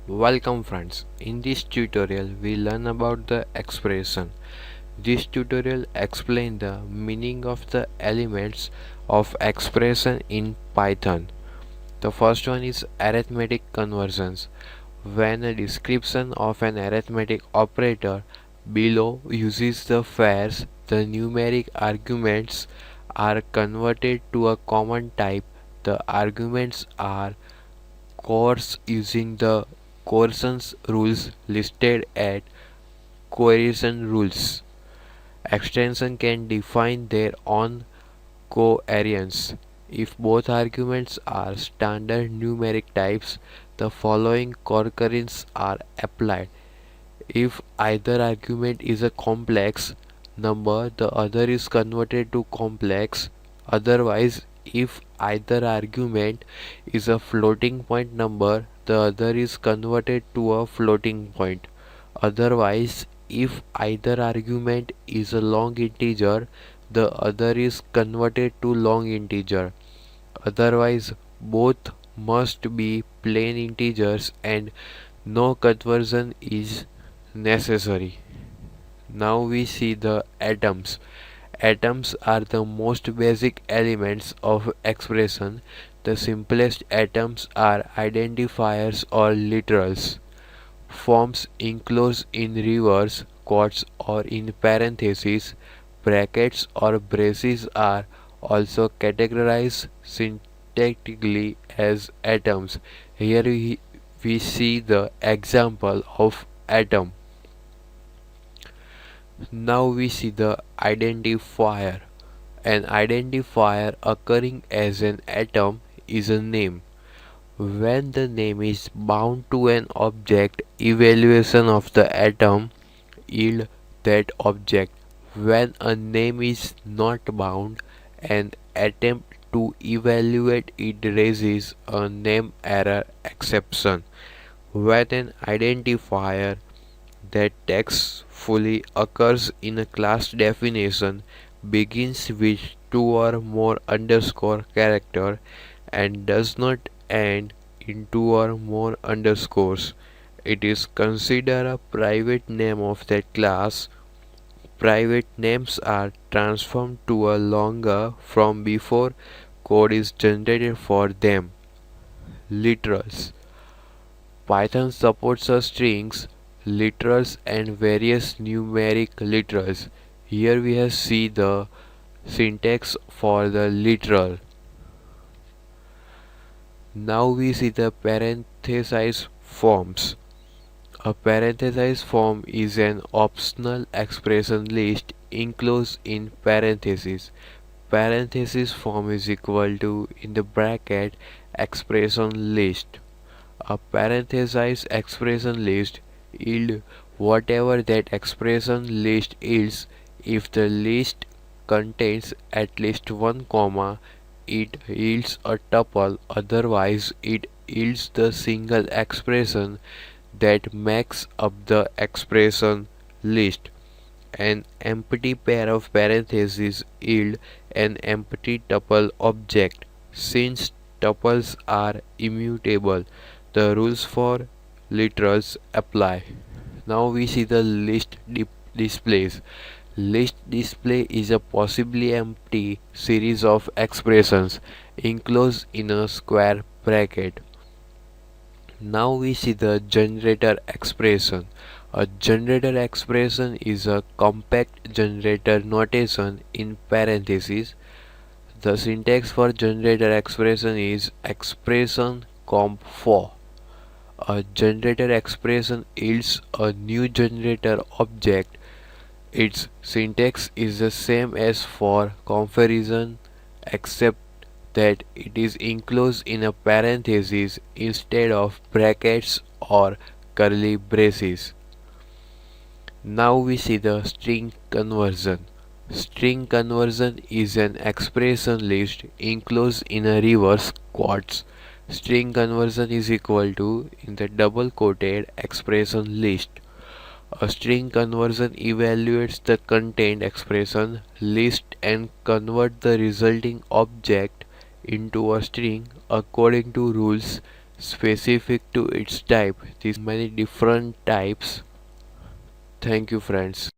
Welcome friends, in this tutorial we learn about the expression. This tutorial explains the meaning of the elements of expression in Python. The first one is arithmetic conversions. When a description of an arithmetic operator below uses the pairs, the numeric arguments are converted to a common type. The arguments are coerced using the coercion rules listed at coercion rules. Extension can define their own covariance. If both arguments are standard numeric types, the following concurrence are applied. If either argument is a complex number, the other is converted to complex. Otherwise, if either argument is a floating point number, the other is converted to a floating point. Otherwise, if either argument is a long integer, the other is converted to long integer. Otherwise, both must be plain integers and no conversion is necessary. Now we see the atoms. Atoms are the most basic elements of expression. The simplest atoms are identifiers or literals. Forms enclosed in reverse quotes or in parentheses, brackets or braces are also categorized syntactically as atoms. Here we see the example of atom. Now we see the identifier. An identifier occurring as an atom is a name. When the name is bound to an object, evaluation of the atom yield that object. When a name is not bound, an attempt to evaluate it raises a name error exception. When an identifier that textfully occurs in a class definition begins with two or more underscore character and does not end in two or more underscores, it is considered a private name of that class. Private names are transformed to a longer from before code is generated for them. Literals. Python supports strings, literals and various numeric literals. Here we have see the syntax for the literal. Now we see the parenthesized forms. A parenthesized form is an optional expression list enclosed in parentheses. Parenthesis form is equal to in the bracket expression list. A parenthesized expression list yield whatever that expression list yields. If the list contains at least one comma, it yields a tuple, otherwise it yields the single expression that makes up the expression list. An empty pair of parentheses yield an empty tuple object. Since tuples are immutable, the rules for literals apply. Now we see the list displays. List display is a possibly empty series of expressions enclosed in a square bracket. Now we see the generator expression. A generator expression is a compact generator notation in parentheses. The syntax for generator expression is expression comp4. A generator expression yields a new generator object. Its syntax is the same as for comparison except that it is enclosed in a parenthesis instead of brackets or curly braces. Now we see the string conversion. String conversion is an expression list enclosed in a reverse quotes. String conversion is equal to in the double quoted expression list. A string conversion evaluates the contained expression list and converts the resulting object into a string according to rules specific to its type. These many different types. Thank you, friends.